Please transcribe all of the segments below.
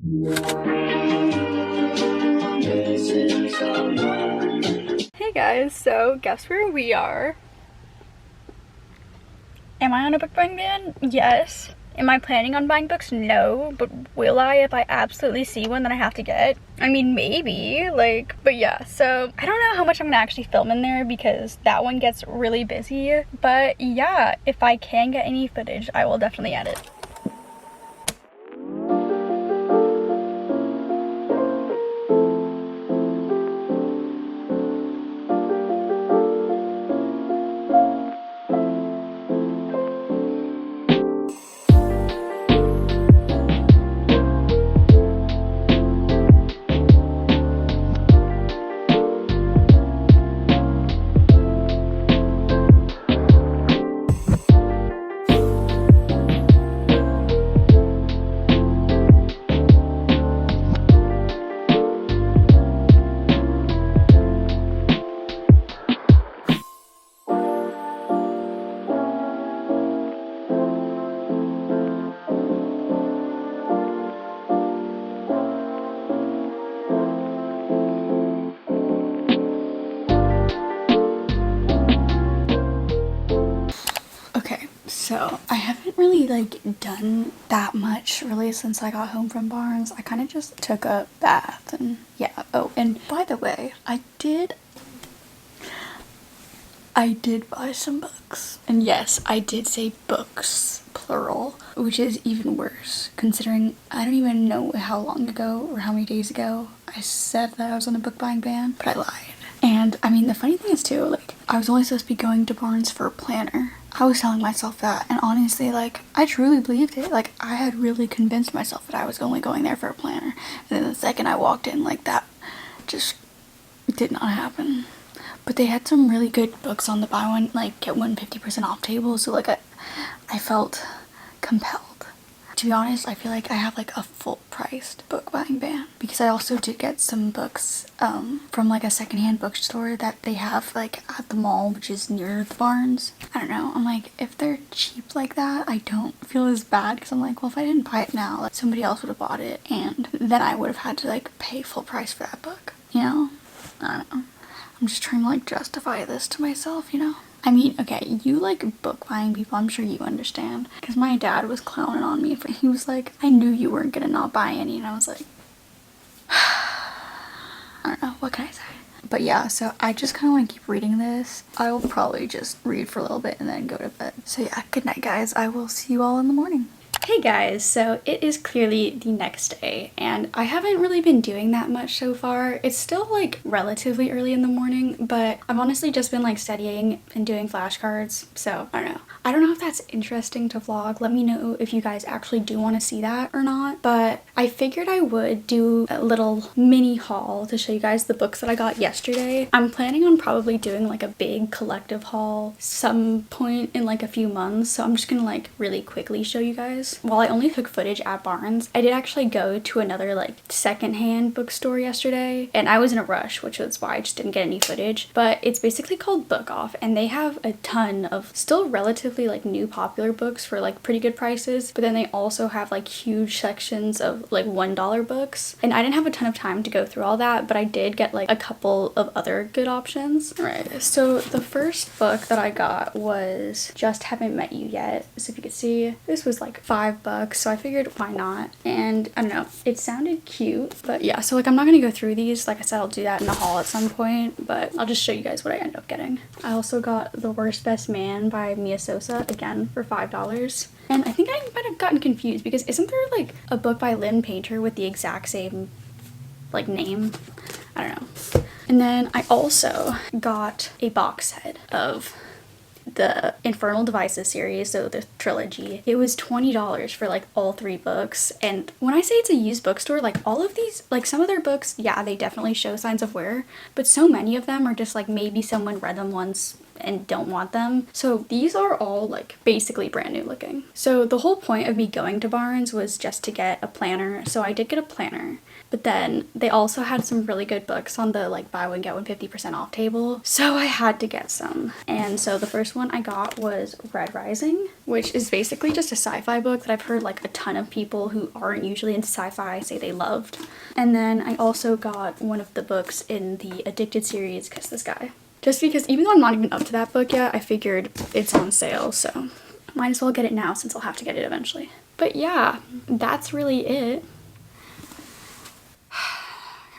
Hey guys, so guess where we are? Am I on a book buying ban? Yes. Am I planning on buying books? No. But will I if I absolutely see one that I have to get? I mean, maybe. But yeah. So I don't know how much I'm gonna actually film in there because that one gets really busy. But yeah, if I can get any footage, I will definitely add it. So I haven't really done that much really since I got home from Barnes. I kind of just took a bath and yeah. Oh, and by the way, I did buy some books. And yes, I did say books, plural, which is even worse considering I don't even know how long ago or how many days ago I said that I was on a book buying ban, but I lied. And I mean, the funny thing is too, I was only supposed to be going to Barnes for a planner. I was telling myself that, and honestly, I truly believed it. I had really convinced myself that I was only going there for a planner. And then the second I walked in, that just did not happen. But they had some really good books on the buy one, get one 50% off table, so I felt compelled. To be honest, I feel like I have a full-priced book buying ban because I also did get some books from a secondhand bookstore that they have at the mall, which is near the Barnes. I don't know, I'm if they're cheap like that, I don't feel as bad because I'm well, if I didn't buy it now, somebody else would have bought it and then I would have had to pay full price for that book, you know? I don't know. I'm just trying to justify this to myself, you know? I mean, okay, you book buying people, I'm sure you understand. Because my dad was clowning on me. He was like, I knew you weren't gonna not buy any. And I was like, I don't know, what can I say? But yeah, so I just kind of want to keep reading this. I will probably just read for a little bit and then go to bed. So yeah, good night guys. I will see you all in the morning. Hey guys, so it is clearly the next day and I haven't really been doing that much so far. It's still relatively early in the morning, but I've honestly just been studying and doing flashcards, so I don't know. I don't know if that's interesting to vlog. Let me know if you guys actually do want to see that or not, but I figured I would do a little mini haul to show you guys the books that I got yesterday. I'm planning on probably doing a big collective haul some point in a few months, so I'm just gonna really quickly show you guys. While I only took footage at Barnes, I did actually go to another secondhand bookstore yesterday and I was in a rush, which was why I just didn't get any footage, but it's basically called Book Off and they have a ton of still relatively new popular books for pretty good prices, but then they also have huge sections of $1 books, and I didn't have a ton of time to go through all that, but I did get a couple of other good options. Alright, so the first book that I got was Just Haven't Met You Yet. So if you could see, this was $5, so I figured why not, and I don't know, it sounded cute. But yeah, so I'm not gonna go through these. Like I said, I'll do that in the haul at some point, but I'll just show you guys what I end up getting. I also got The Worst Best Man by Mia Sosa, again for $5. And I think I might have gotten confused because isn't there a book by Lynn Painter with the exact same name? I don't know. And then I also got a box set of the Infernal Devices series, so the trilogy. It was $20 for all 3 books, and when I say it's a used bookstore, all of these, some of their books, yeah, they definitely show signs of wear, but so many of them are just maybe someone read them once and don't want them. So these are all like basically brand new looking. So the whole point of me going to Barnes was just to get a planner. So I did get a planner. But then they also had some really good books on the like buy one get one 50% off table. So I had to get some. And so the first one I got was Red Rising, which is basically just a sci-fi book that I've heard like a ton of people who aren't usually into sci-fi say they loved. And then I also got one of the books in the Addicted series, Kiss This Guy. Just because even though I'm not even up to that book yet, I figured it's on sale, so might as well get it now since I'll have to get it eventually. But yeah, that's really it.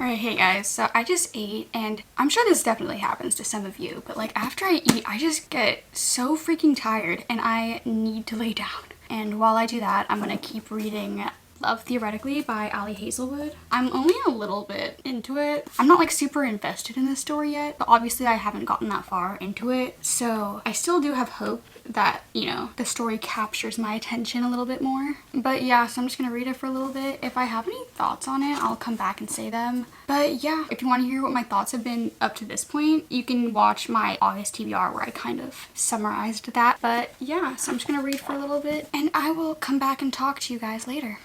Alright, hey guys, so I just ate, and I'm sure this definitely happens to some of you, but like after I eat, I just get so freaking tired and I need to lay down. And while I do that, I'm gonna keep reading Love Theoretically by Ali Hazelwood. I'm only a little bit into it. I'm not like super invested in this story yet, but obviously I haven't gotten that far into it, so I still do have hope that, you know, the story captures my attention a little bit more. But yeah, so I'm just gonna read it for a little bit. If I have any thoughts on it, I'll come back and say them. But yeah, if you want to hear what my thoughts have been up to this point, you can watch my August TBR where I kind of summarized that. But yeah, so I'm just gonna read for a little bit and I will come back and talk to you guys later.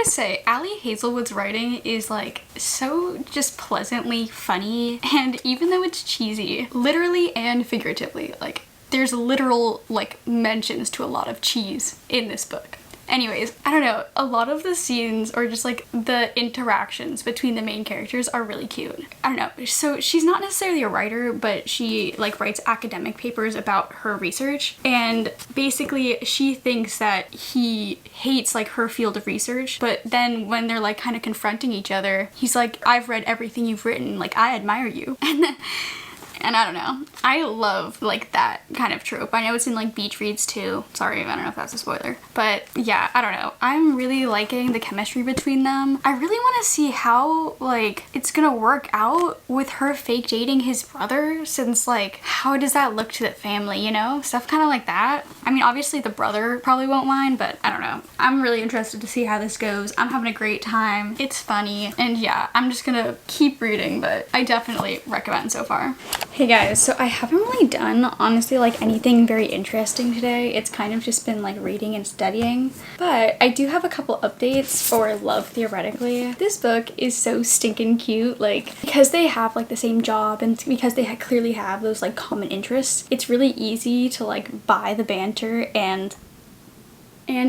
Say Ali Hazelwood's writing is like so just pleasantly funny, and even though it's cheesy, literally and figuratively, like there's literal like mentions to a lot of cheese in this book. Anyways, I don't know, a lot of the scenes or just like the interactions between the main characters are really cute. I don't know, so she's not necessarily a writer, but she like writes academic papers about her research, and basically she thinks that he hates like her field of research, but then when they're like kind of confronting each other, he's like, I've read everything you've written, like I admire you. And I don't know, I love like that kind of trope. I know it's in like Beach Reads too. Sorry, I don't know if that's a spoiler. But yeah, I don't know. I'm really liking the chemistry between them. I really want to see how like it's gonna work out with her fake dating his brother, since like how does that look to the family, you know? Stuff kind of like that. I mean, obviously the brother probably won't mind, but I don't know. I'm really interested to see how this goes. I'm having a great time. It's funny. And yeah, I'm just gonna keep reading, but I definitely recommend so far. Hey guys, so I haven't really done honestly like anything very interesting today. It's kind of just been like reading and studying, but I do have a couple updates for Love Theoretically. This book is so stinking cute, like because they have like the same job and because they clearly have those like common interests, it's really easy to like buy the banter. And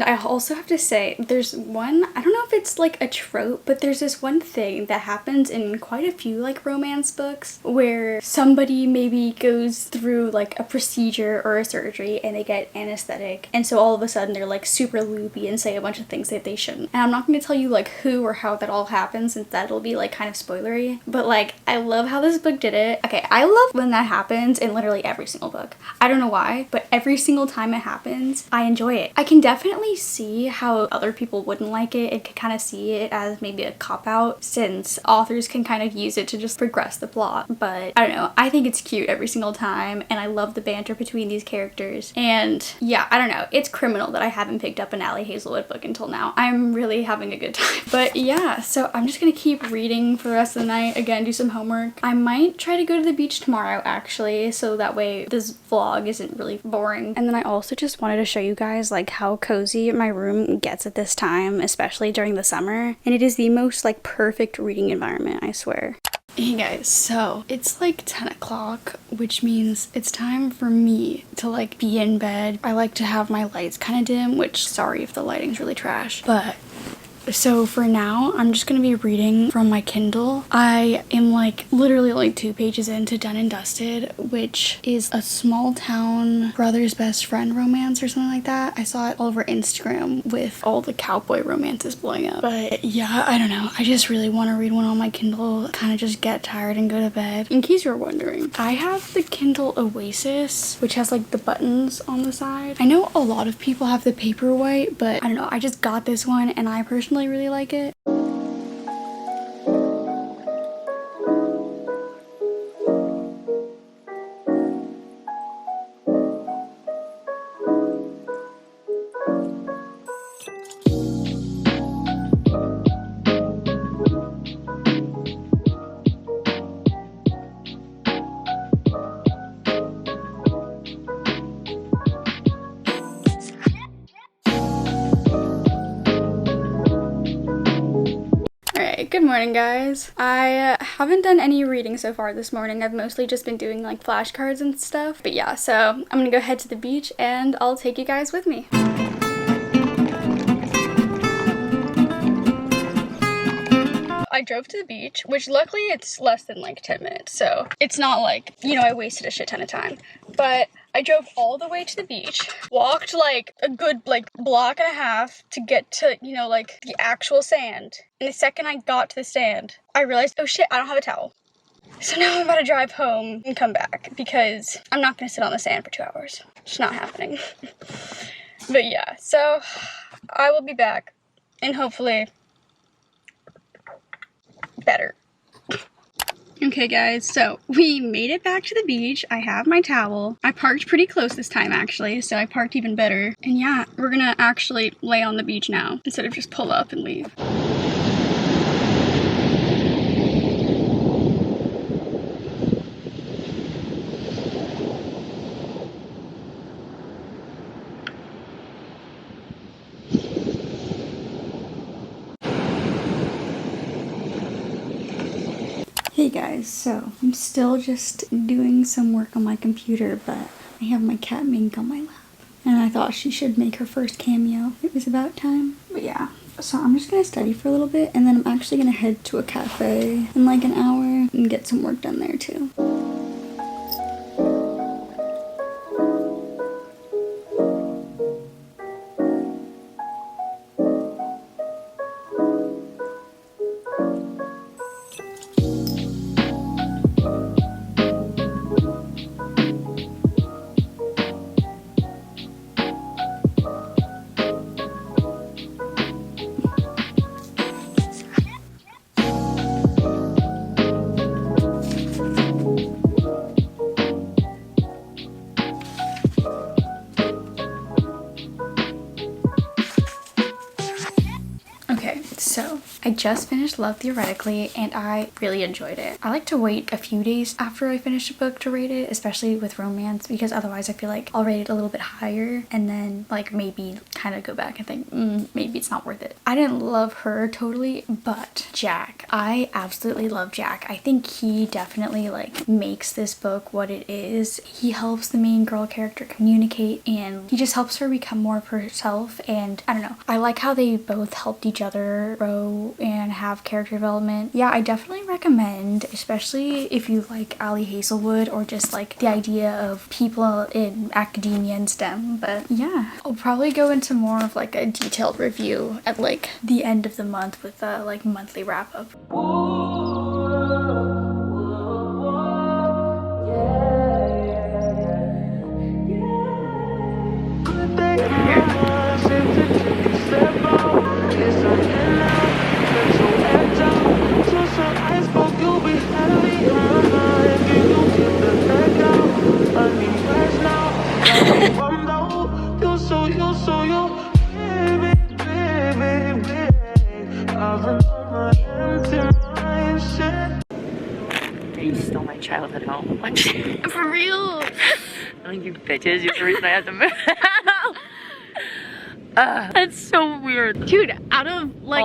I also have to say, there's one, I don't know if it's like a trope, but there's this one thing that happens in quite a few like romance books where somebody maybe goes through like a procedure or a surgery and they get anesthetic, and so all of a sudden they're like super loopy and say a bunch of things that they shouldn't. And I'm not going to tell you like who or how that all happens, since that'll be like kind of spoilery, but like I love how this book did it. Okay, I love when that happens in literally every single book. I don't know why, but every single time it happens, I enjoy it. I can definitely see how other people wouldn't like it and can kind of see it as maybe a cop-out, since authors can kind of use it to just progress the plot. But I don't know, I think it's cute every single time, and I love the banter between these characters. And yeah, I don't know, it's criminal that I haven't picked up an Ali Hazelwood book until now. I'm really having a good time. But yeah, so I'm just gonna keep reading for the rest of the night. Again, do some homework. I might try to go to the beach tomorrow actually, so that way this vlog isn't really boring. And then I also just wanted to show you guys like how cozy my room gets at this time, especially during the summer, and it is the most like perfect reading environment, I swear. Hey guys, so it's like 10 o'clock, which means it's time for me to like be in bed. I like to have my lights kind of dim, which sorry if the lighting's really trash, but so for now, I'm just gonna be reading from my Kindle. I am like literally like 2 pages into Done and Dusted, which is a small town brother's best friend romance or something like that. I saw it all over Instagram with all the cowboy romances blowing up. But yeah, I don't know. I just really want to read one on my Kindle, kind of just get tired and go to bed. In case you're wondering, I have the Kindle Oasis, which has like the buttons on the side. I know a lot of people have the Paperwhite, but I don't know. I just got this one and I personally really like it. Good morning, guys. I haven't done any reading so far this morning. I've mostly just been doing like flashcards and stuff. But yeah, so I'm gonna go head to the beach and I'll take you guys with me. I drove to the beach, which luckily it's less than like 10 minutes, so it's not like, you know, I wasted a shit ton of time. But I drove all the way to the beach, walked like a good like block and a half to get to, you know, like the actual sand. And the second I got to the sand, I realized, oh shit, I don't have a towel. So now I'm about to drive home and come back because I'm not gonna sit on the sand for 2 hours. It's not happening. But yeah, so I will be back and hopefully better. Okay guys, so we made it back to the beach. I have my towel. I parked pretty close this time actually, so I parked even better. And yeah, we're gonna actually lay on the beach now instead of just pull up and leave. Hey guys, so I'm still just doing some work on my computer, but I have my cat Mink on my lap. And I thought she should make her first cameo. It was about time. But yeah, so I'm just gonna study for a little bit and then I'm actually gonna head to a cafe in like an hour and get some work done there too. So I just finished Love Theoretically and I really enjoyed it. I like to wait a few days after I finish a book to rate it, especially with romance, because otherwise I feel like I'll rate it a little bit higher and then like maybe kind of go back and think maybe it's not worth it. I didn't love her totally, but Jack, I absolutely love Jack. I think he definitely like makes this book what it is. He helps the main girl character communicate and he just helps her become more of herself, and I don't know, I like how they both helped each other grow and have character development. Yeah, I definitely recommend, especially if you like Ali Hazelwood or just like the idea of people in academia and STEM. But yeah, I'll probably go into more of like a detailed review at like the end of the month with a like monthly wrap up. You stole my childhood home. What? For real? Like, you bitches, you're the reason I had to move. That's so weird. Dude, out of like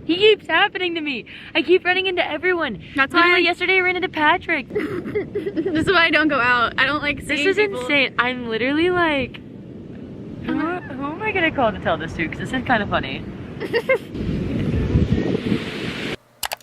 he keeps happening to me. I keep running into everyone. That's why yesterday I ran into Patrick. This is why I don't go out. I don't like seeing This is people. insane. I'm literally like, who am I gonna call to tell this to? Because this is kind of funny.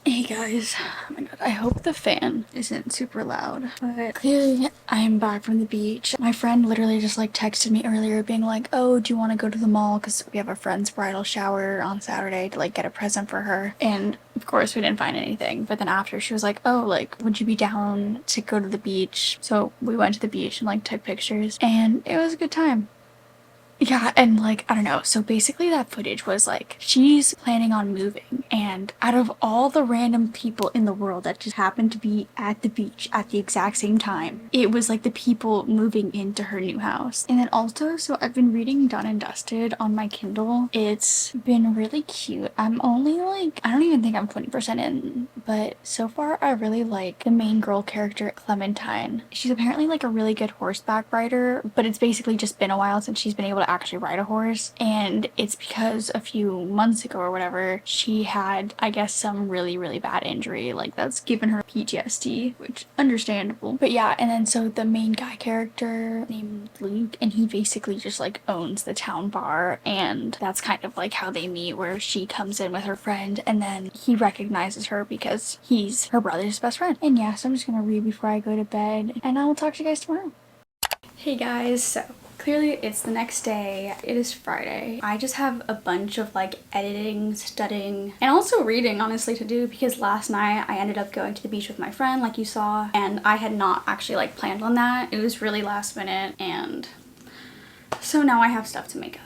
Hey guys, oh my god, I hope the fan isn't super loud, but clearly I'm back from the beach. My friend literally just like texted me earlier being like, oh, do you want to go to the mall? Because we have a friend's bridal shower on Saturday to like get a present for her. And of course we didn't find anything, but then after she was like, oh, like, would you be down to go to the beach? So we went to the beach and like took pictures and it was a good time. Yeah, and like, I don't know. So basically that footage was like, she's planning on moving, and out of all the random people in the world that just happened to be at the beach at the exact same time, it was like the people moving into her new house. And then also, so I've been reading Done and Dusted on my Kindle. It's been really cute. I'm only like, I don't even think I'm 20% in, but so far I really like the main girl character, Clementine. She's apparently like a really good horseback rider, but it's basically just been a while since she's been able to actually ride a horse, and it's because a few months ago or whatever she had, I guess, some really bad injury like that's given her PTSD, which understandable. But yeah, and then so the main guy character named Luke, and he basically just like owns the town bar, and that's kind of like how they meet, where she comes in with her friend and then he recognizes her because he's her brother's best friend. And yeah, so I'm just gonna read before I go to bed, and I will talk to you guys tomorrow. Hey guys, so clearly it's the next day. It is Friday. I just have a bunch of like editing, studying, and also reading honestly to do, because last night I ended up going to the beach with my friend like you saw, and I had not actually like planned on that. It was really last minute, and so now I have stuff to make up.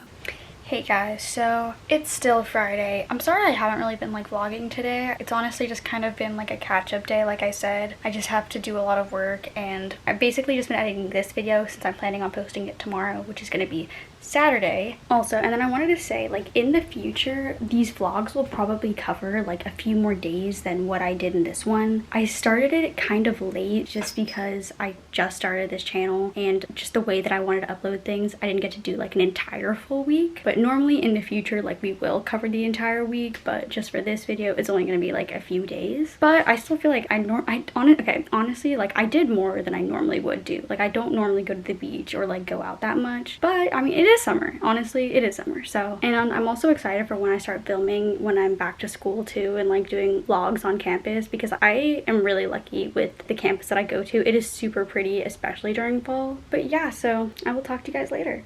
Hey guys, so it's still Friday. I'm sorry I haven't really been like vlogging today. It's honestly just kind of been like a catch-up day, like I said. I just have to do a lot of work, and I've basically just been editing this video since I'm planning on posting it tomorrow, which is going to be Saturday. Also, and then I wanted to say, like, in the future these vlogs will probably cover like a few more days than what I did in this one. I started it kind of late just because I just started this channel, and just the way that I wanted to upload things, I didn't get to do like an entire full week. But normally in the future, like, we will cover the entire week, but just for this video it's only going to be like a few days. But I still feel like honestly, like, I did more than I normally would do. Like, I don't normally go to the beach or like go out that much, but I mean, it is summer. Honestly, it is summer. So, and I'm also excited for when I start filming when I'm back to school too, and like doing vlogs on campus, because I am really lucky with the campus that I go to. It is super pretty, especially during fall. But yeah, so I will talk to you guys later.